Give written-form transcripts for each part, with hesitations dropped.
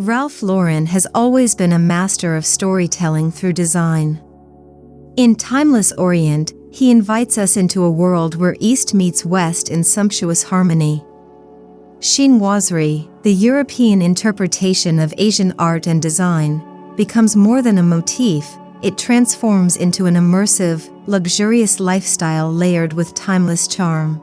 Ralph Lauren has always been a master of storytelling through design. In Timeless Orient, he invites us into a world where East meets West in sumptuous harmony. Chinoiserie, the European interpretation of Asian art and design, becomes more than a motif, it transforms into an immersive, luxurious lifestyle layered with timeless charm.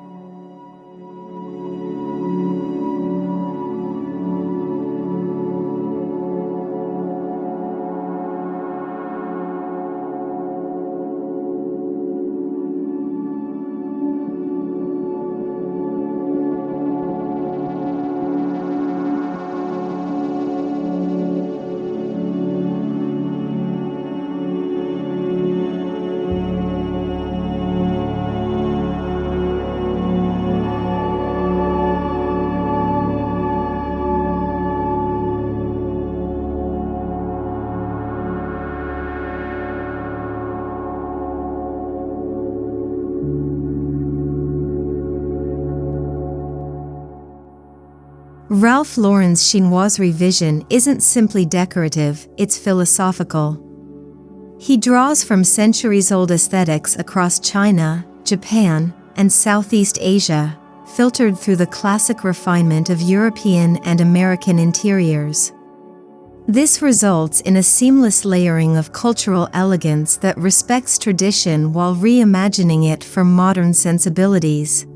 Ralph Lauren's chinoiserie vision isn't simply decorative, it's philosophical. He draws from centuries-old aesthetics across China, Japan, and Southeast Asia, filtered through the classic refinement of European and American interiors. This results in a seamless layering of cultural elegance that respects tradition while reimagining it for modern sensibilities.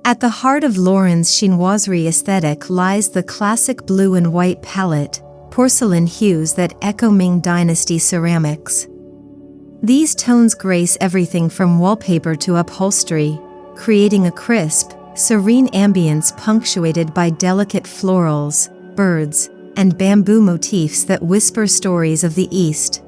At the heart of Lauren's chinoiserie aesthetic lies the classic blue and white palette, porcelain hues that echo Ming Dynasty ceramics. These tones grace everything from wallpaper to upholstery, creating a crisp, serene ambience punctuated by delicate florals, birds, and bamboo motifs that whisper stories of the East.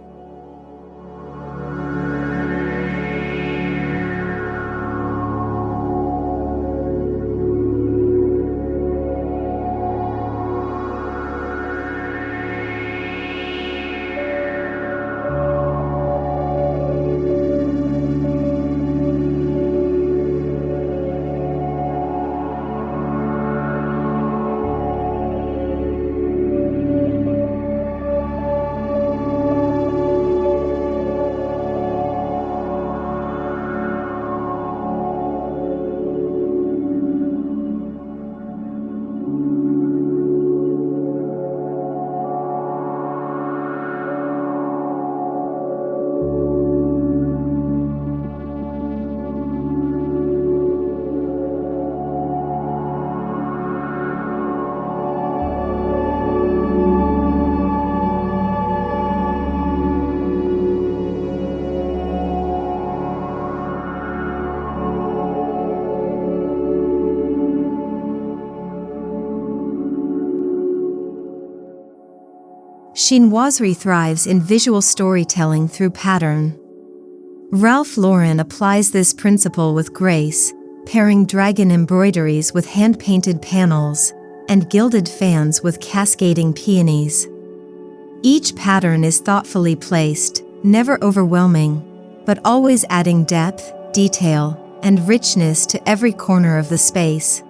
Chinoiserie thrives in visual storytelling through pattern. Ralph Lauren applies this principle with grace, pairing dragon embroideries with hand-painted panels, and gilded fans with cascading peonies. Each pattern is thoughtfully placed, never overwhelming, but always adding depth, detail, and richness to every corner of the space.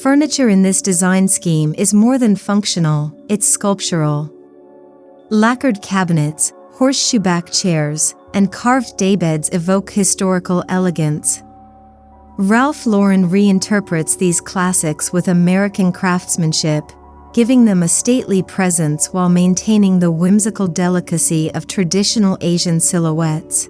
Furniture in this design scheme is more than functional, it's sculptural. Lacquered cabinets, horseshoe-back chairs, and carved daybeds evoke historical elegance. Ralph Lauren reinterprets these classics with American craftsmanship, giving them a stately presence while maintaining the whimsical delicacy of traditional Asian silhouettes.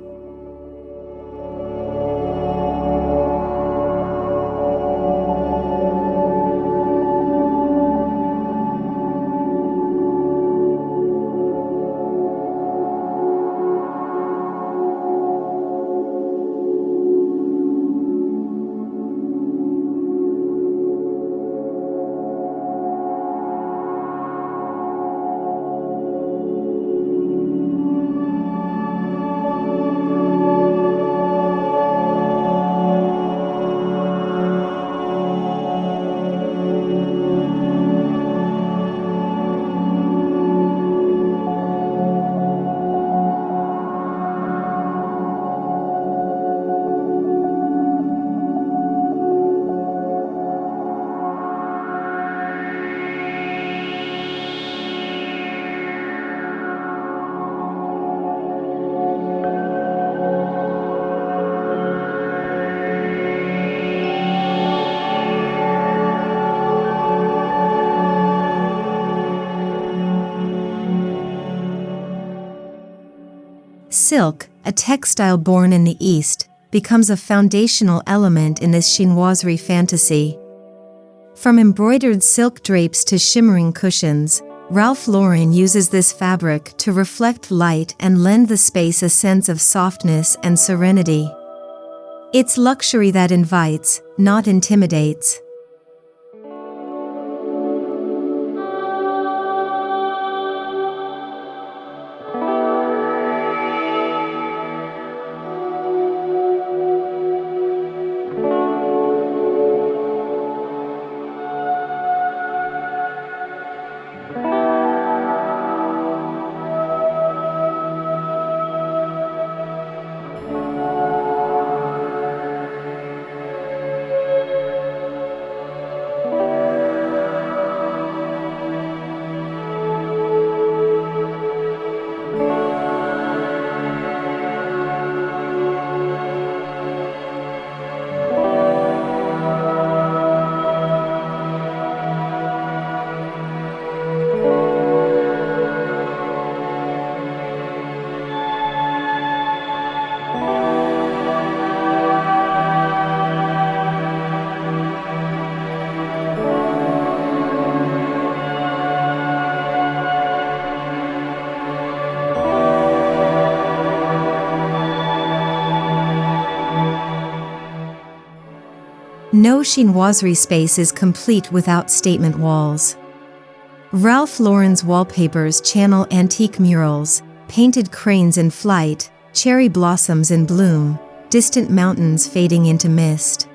Silk, a textile born in the East, becomes a foundational element in this chinoiserie fantasy. From embroidered silk drapes to shimmering cushions, Ralph Lauren uses this fabric to reflect light and lend the space a sense of softness and serenity. It's luxury that invites, not intimidates. No chinoiserie space is complete without statement walls. Ralph Lauren's wallpapers channel antique murals, painted cranes in flight, cherry blossoms in bloom, distant mountains fading into mist.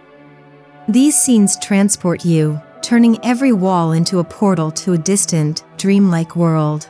These scenes transport you, turning every wall into a portal to a distant, dreamlike world.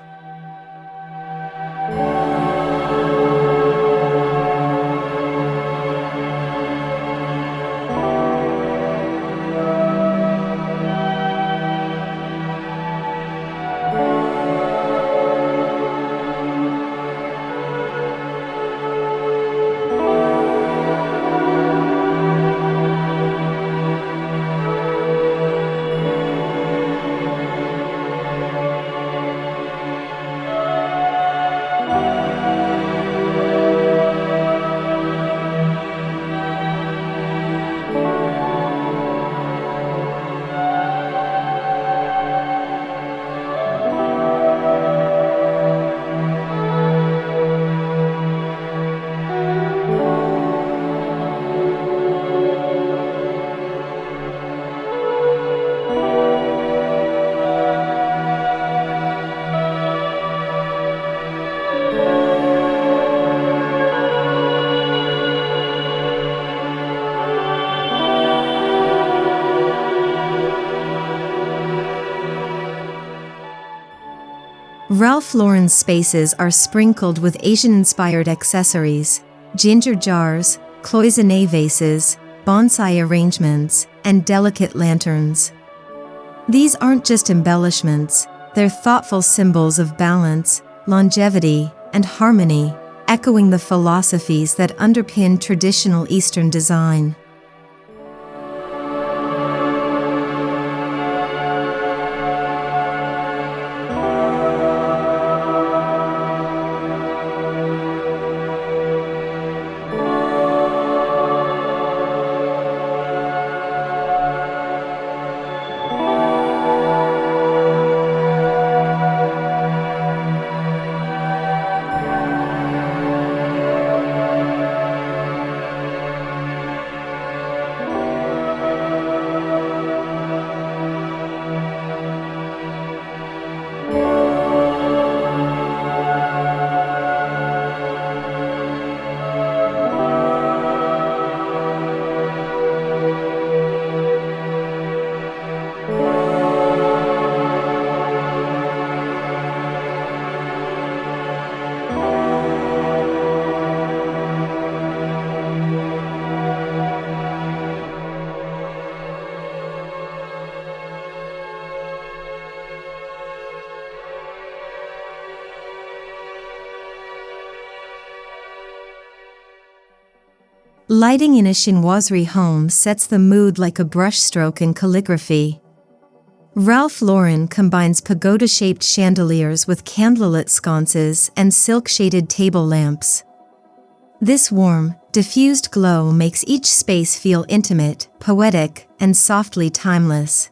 Ralph Lauren's spaces are sprinkled with Asian-inspired accessories, ginger jars, cloisonné vases, bonsai arrangements, and delicate lanterns. These aren't just embellishments, they're thoughtful symbols of balance, longevity, and harmony, echoing the philosophies that underpin traditional Eastern design. Lighting in a chinoiserie home sets the mood like a brushstroke in calligraphy. Ralph Lauren combines pagoda-shaped chandeliers with candlelit sconces and silk-shaded table lamps. This warm, diffused glow makes each space feel intimate, poetic, and softly timeless.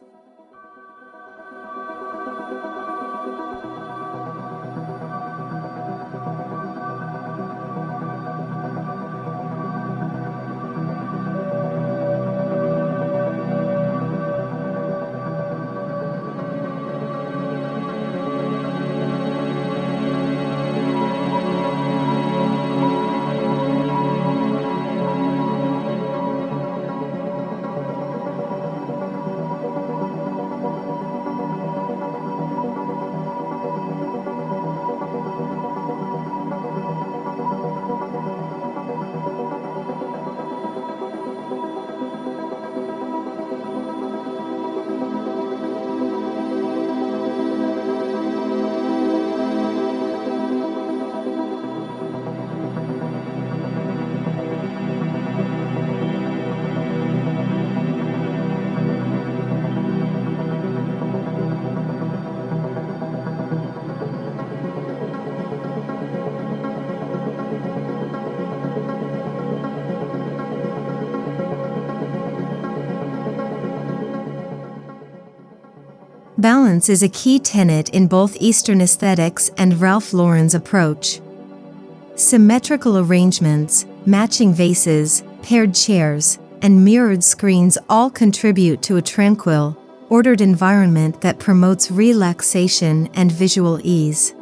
Balance is a key tenet in both Eastern aesthetics and Ralph Lauren's approach. Symmetrical arrangements, matching vases, paired chairs, and mirrored screens all contribute to a tranquil, ordered environment that promotes relaxation and visual ease.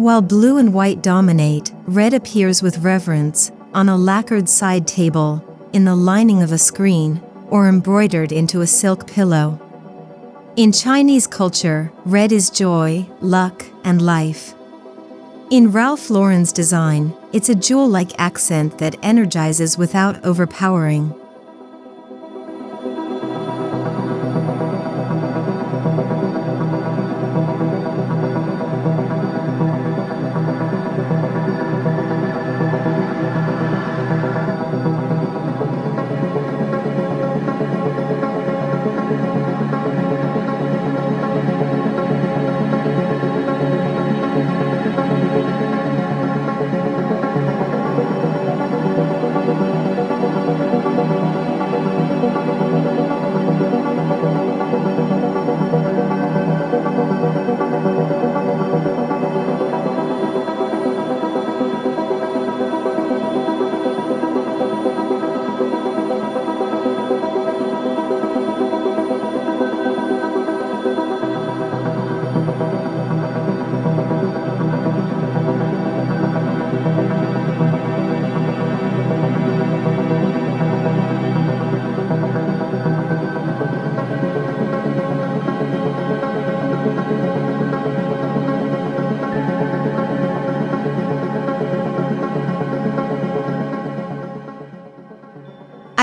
While blue and white dominate, red appears with reverence, on a lacquered side table, in the lining of a screen, or embroidered into a silk pillow. In Chinese culture, red is joy, luck, and life. In Ralph Lauren's design, it's a jewel-like accent that energizes without overpowering.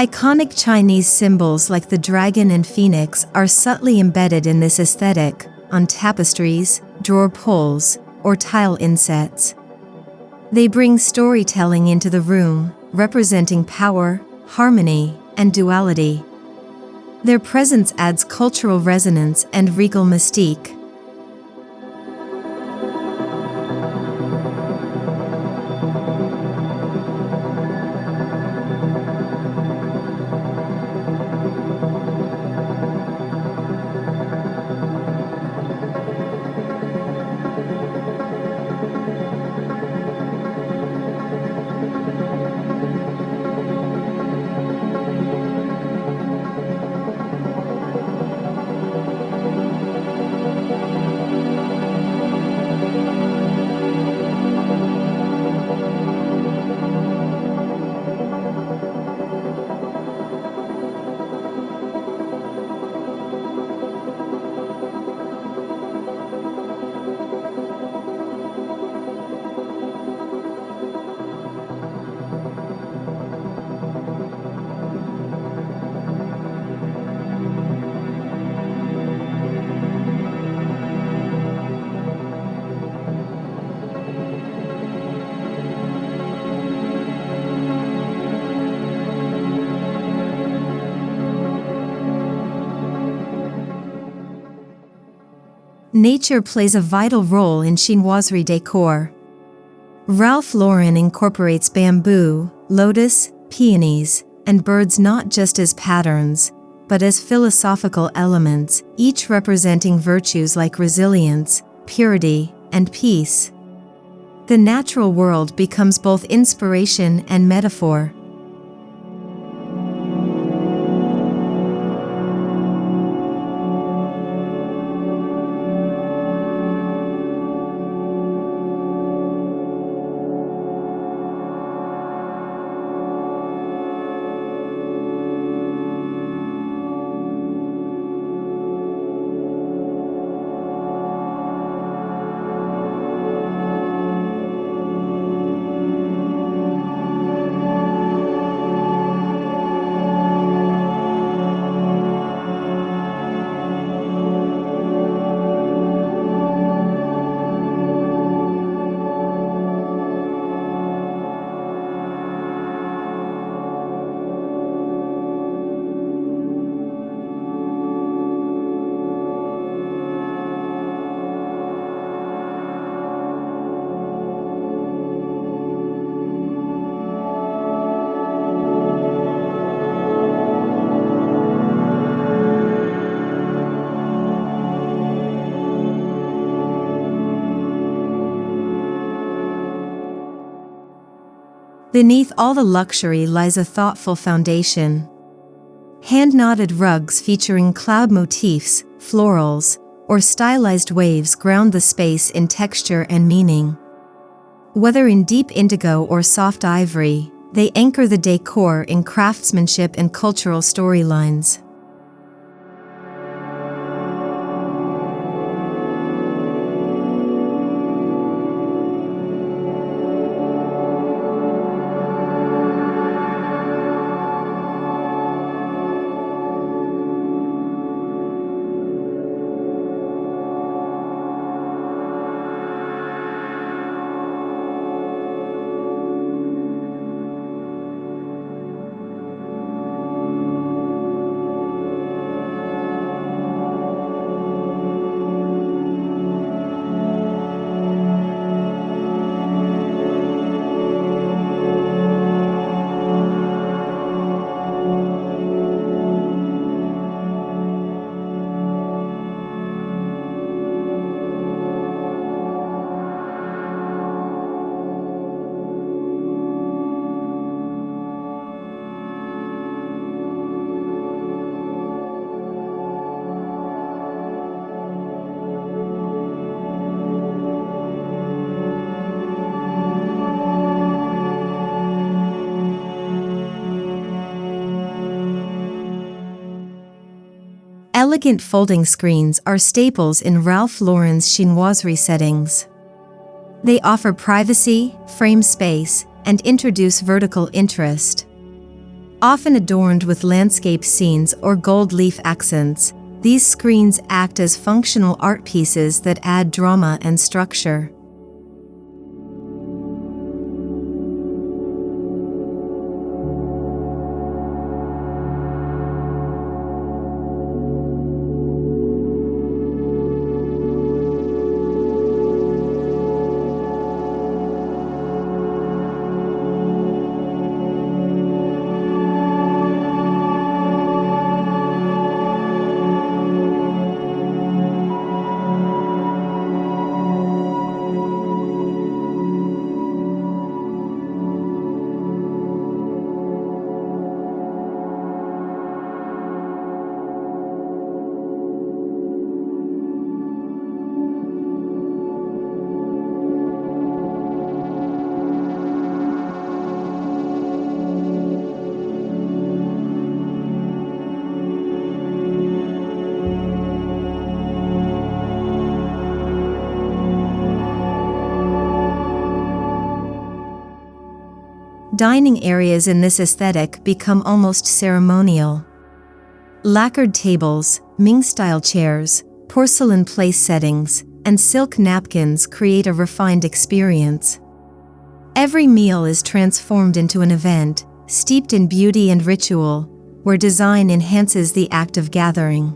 Iconic Chinese symbols like the dragon and phoenix are subtly embedded in this aesthetic, on tapestries, drawer pulls, or tile insets. They bring storytelling into the room, representing power, harmony, and duality. Their presence adds cultural resonance and regal mystique. Nature plays a vital role in chinoiserie decor. Ralph Lauren incorporates bamboo, lotus, peonies, and birds not just as patterns, but as philosophical elements, each representing virtues like resilience, purity, and peace. The natural world becomes both inspiration and metaphor. Beneath all the luxury lies a thoughtful foundation. Hand-knotted rugs featuring cloud motifs, florals, or stylized waves ground the space in texture and meaning. Whether in deep indigo or soft ivory, they anchor the decor in craftsmanship and cultural storylines. Elegant folding screens are staples in Ralph Lauren's chinoiserie settings. They offer privacy, frame space, and introduce vertical interest. Often adorned with landscape scenes or gold leaf accents, these screens act as functional art pieces that add drama and structure. Dining areas in this aesthetic become almost ceremonial. Lacquered tables, Ming-style chairs, porcelain place settings, and silk napkins create a refined experience. Every meal is transformed into an event, steeped in beauty and ritual, where design enhances the act of gathering.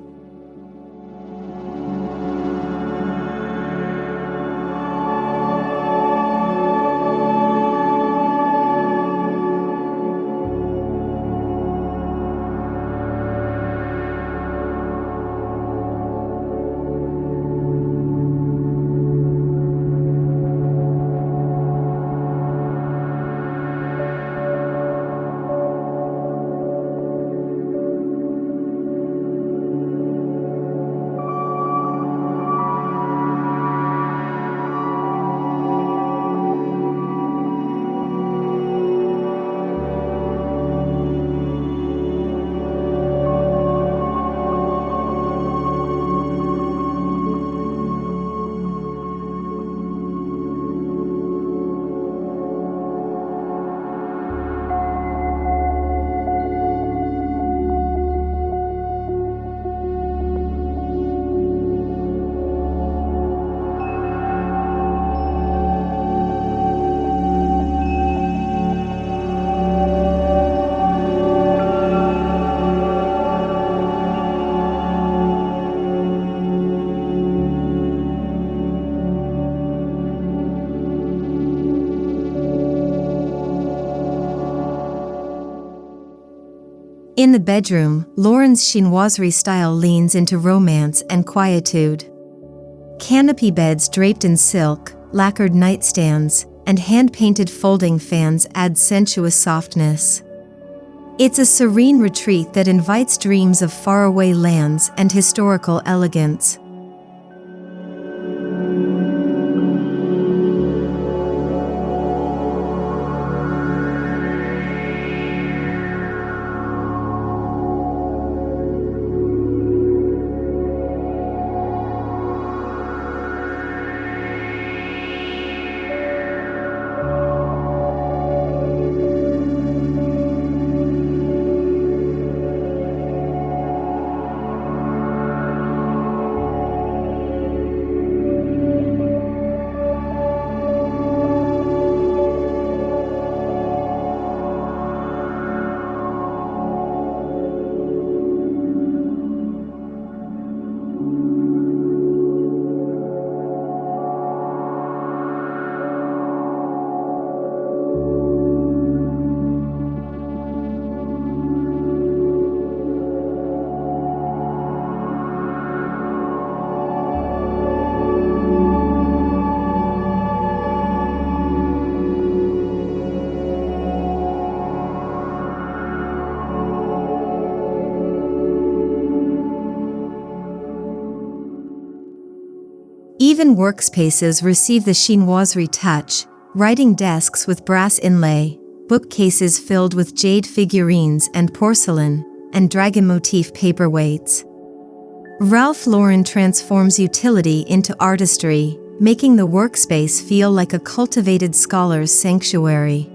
In the bedroom, Lauren's chinoiserie style leans into romance and quietude. Canopy beds draped in silk, lacquered nightstands, and hand-painted folding fans add sensuous softness. It's a serene retreat that invites dreams of faraway lands and historical elegance. Even workspaces receive the chinoiserie touch, writing desks with brass inlay, bookcases filled with jade figurines and porcelain, and dragon motif paperweights. Ralph Lauren transforms utility into artistry, making the workspace feel like a cultivated scholar's sanctuary.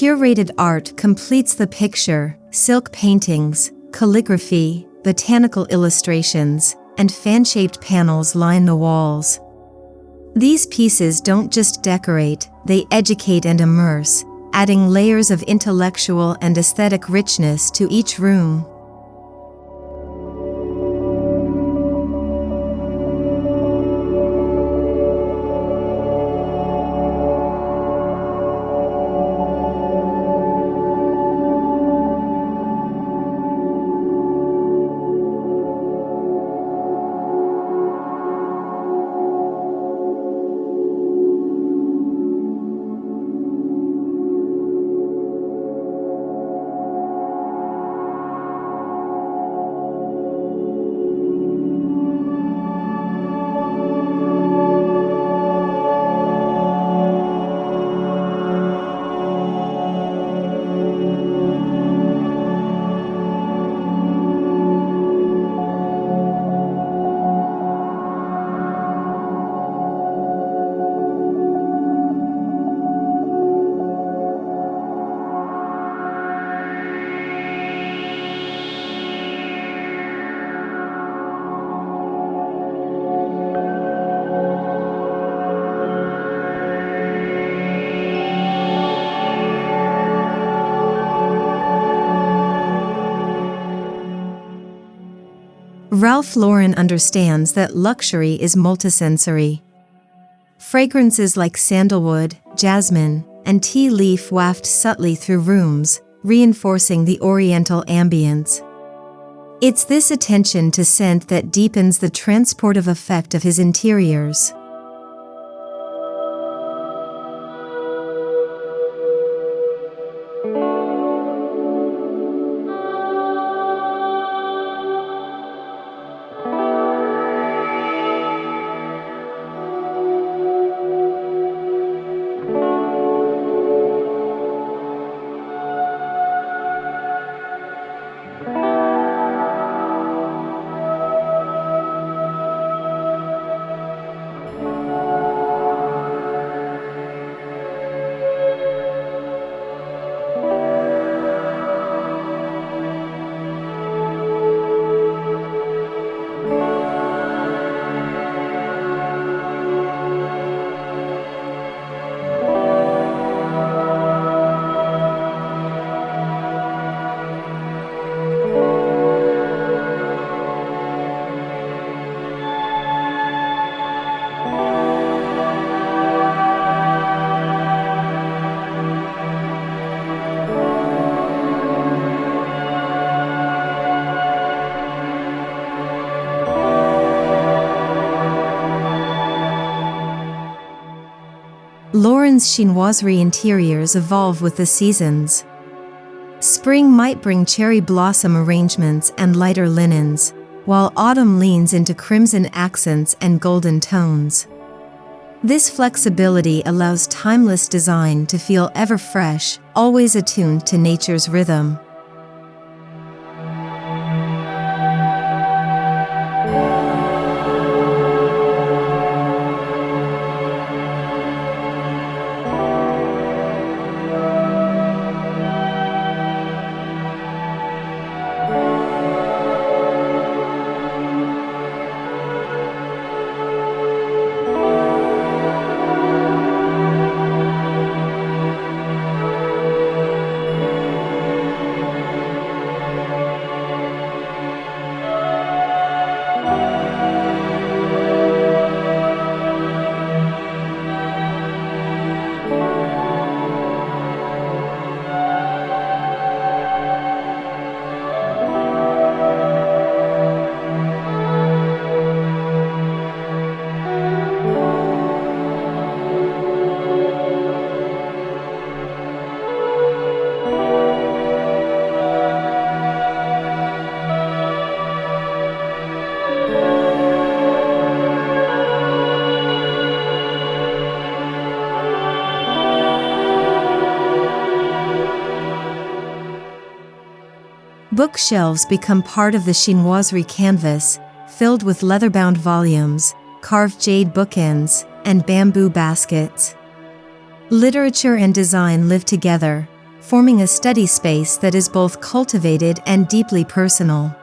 Curated art completes the picture: silk paintings, calligraphy, botanical illustrations, and fan-shaped panels line the walls. These pieces don't just decorate, they educate and immerse, adding layers of intellectual and aesthetic richness to each room. Ralph Lauren understands that luxury is multisensory. Fragrances like sandalwood, jasmine, and tea leaf waft subtly through rooms, reinforcing the Oriental ambience. It's this attention to scent that deepens the transportive effect of his interiors. Lauren's chinoiserie interiors evolve with the seasons. Spring might bring cherry blossom arrangements and lighter linens, while autumn leans into crimson accents and golden tones. This flexibility allows timeless design to feel ever fresh, always attuned to nature's rhythm. Bookshelves become part of the chinoiserie canvas, filled with leather-bound volumes, carved jade bookends, and bamboo baskets. Literature and design live together, forming a study space that is both cultivated and deeply personal.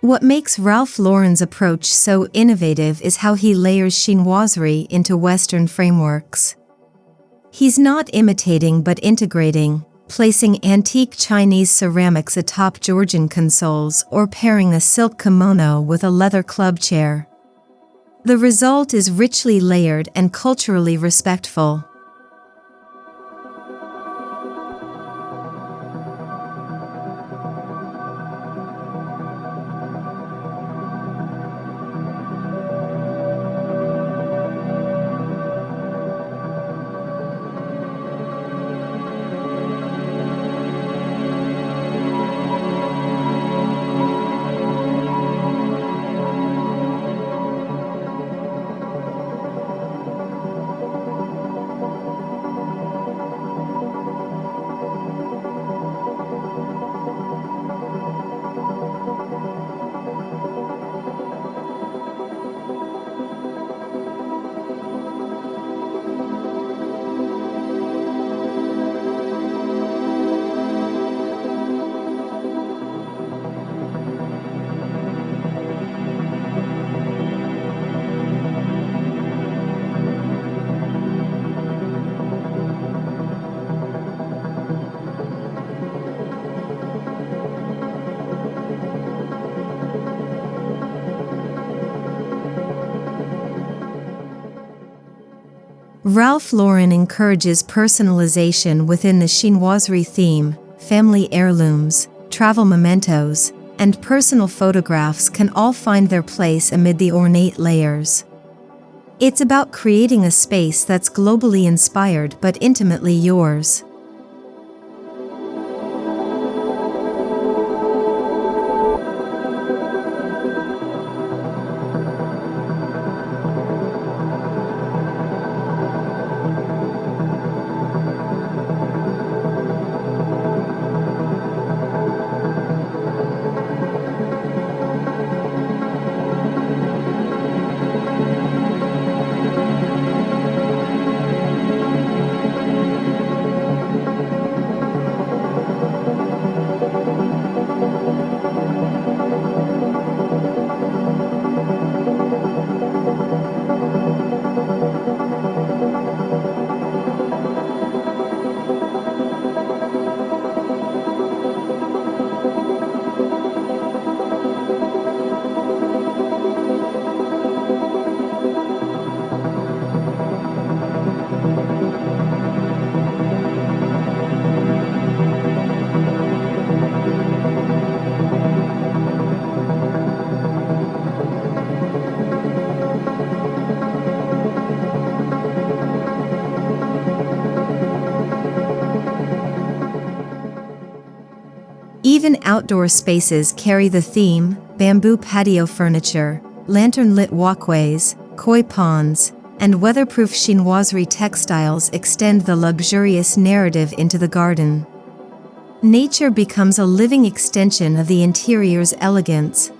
What makes Ralph Lauren's approach so innovative is how he layers chinoiserie into Western frameworks. He's not imitating but integrating, placing antique Chinese ceramics atop Georgian consoles or pairing a silk kimono with a leather club chair. The result is richly layered and culturally respectful. Ralph Lauren encourages personalization within the chinoiserie theme. Family heirlooms, travel mementos, and personal photographs can all find their place amid the ornate layers. It's about creating a space that's globally inspired but intimately yours. Even outdoor spaces carry the theme: bamboo patio furniture, lantern-lit walkways, koi ponds, and weatherproof chinoiserie textiles extend the luxurious narrative into the garden. Nature becomes a living extension of the interior's elegance.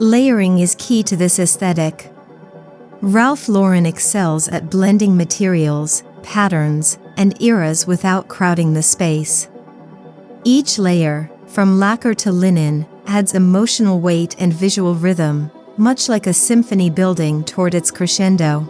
Layering is key to this aesthetic. Ralph Lauren excels at blending materials, patterns, and eras without crowding the space. Each layer, from lacquer to linen, adds emotional weight and visual rhythm, much like a symphony building toward its crescendo.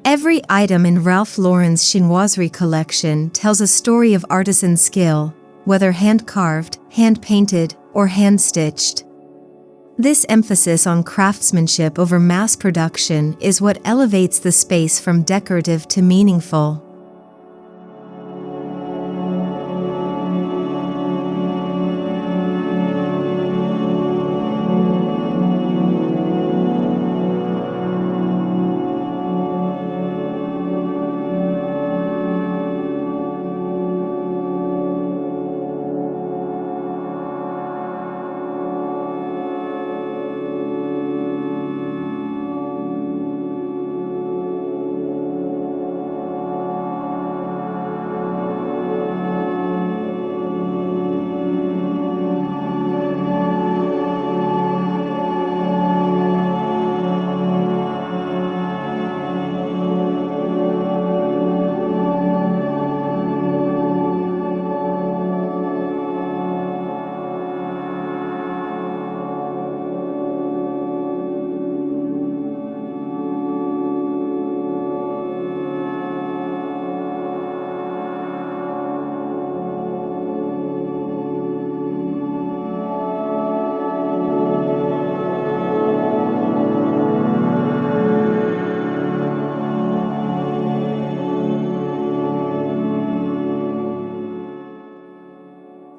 Every item in Ralph Lauren's Chinoiserie collection tells a story of artisan skill, whether hand-carved, hand-painted, or hand-stitched. This emphasis on craftsmanship over mass production is what elevates the space from decorative to meaningful.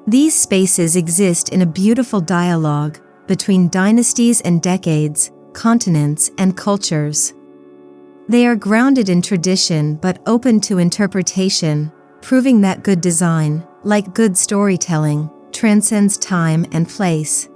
These spaces exist in a beautiful dialogue between dynasties and decades, continents and cultures. They are grounded in tradition but open to interpretation, proving that good design, like good storytelling, transcends time and place.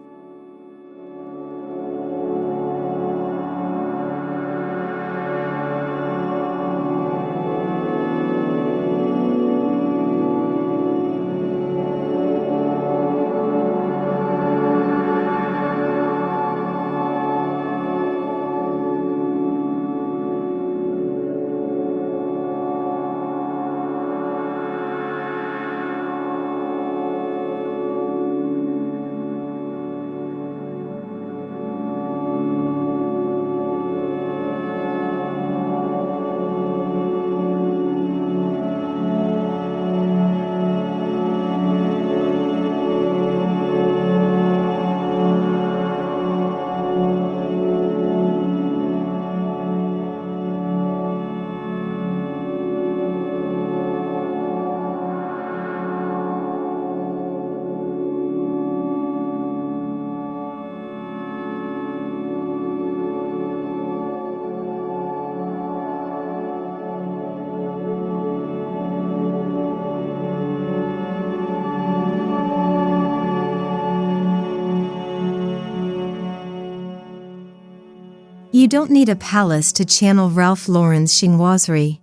You don't need a palace to channel Ralph Lauren's chinoiserie.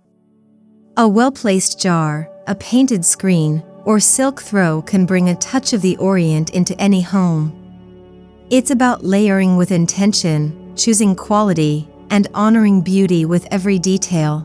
A well-placed jar, a painted screen, or silk throw can bring a touch of the Orient into any home. It's about layering with intention, choosing quality, and honoring beauty with every detail.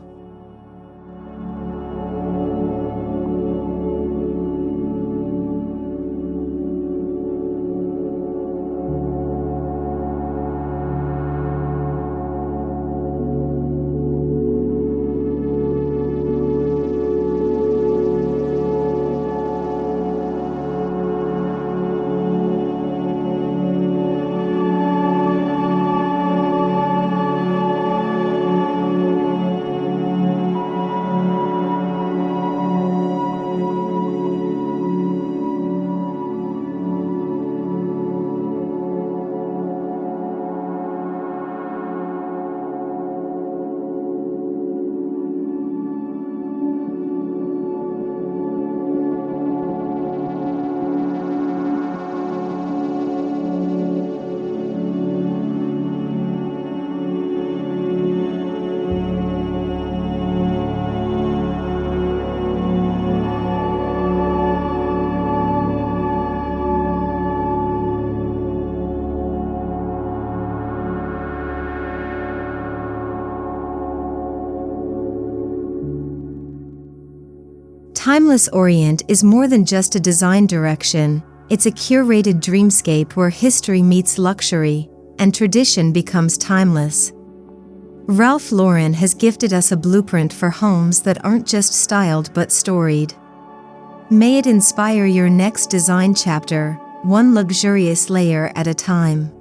Timeless Orient is more than just a design direction, it's a curated dreamscape where history meets luxury, and tradition becomes timeless. Ralph Lauren has gifted us a blueprint for homes that aren't just styled but storied. May it inspire your next design chapter, one luxurious layer at a time.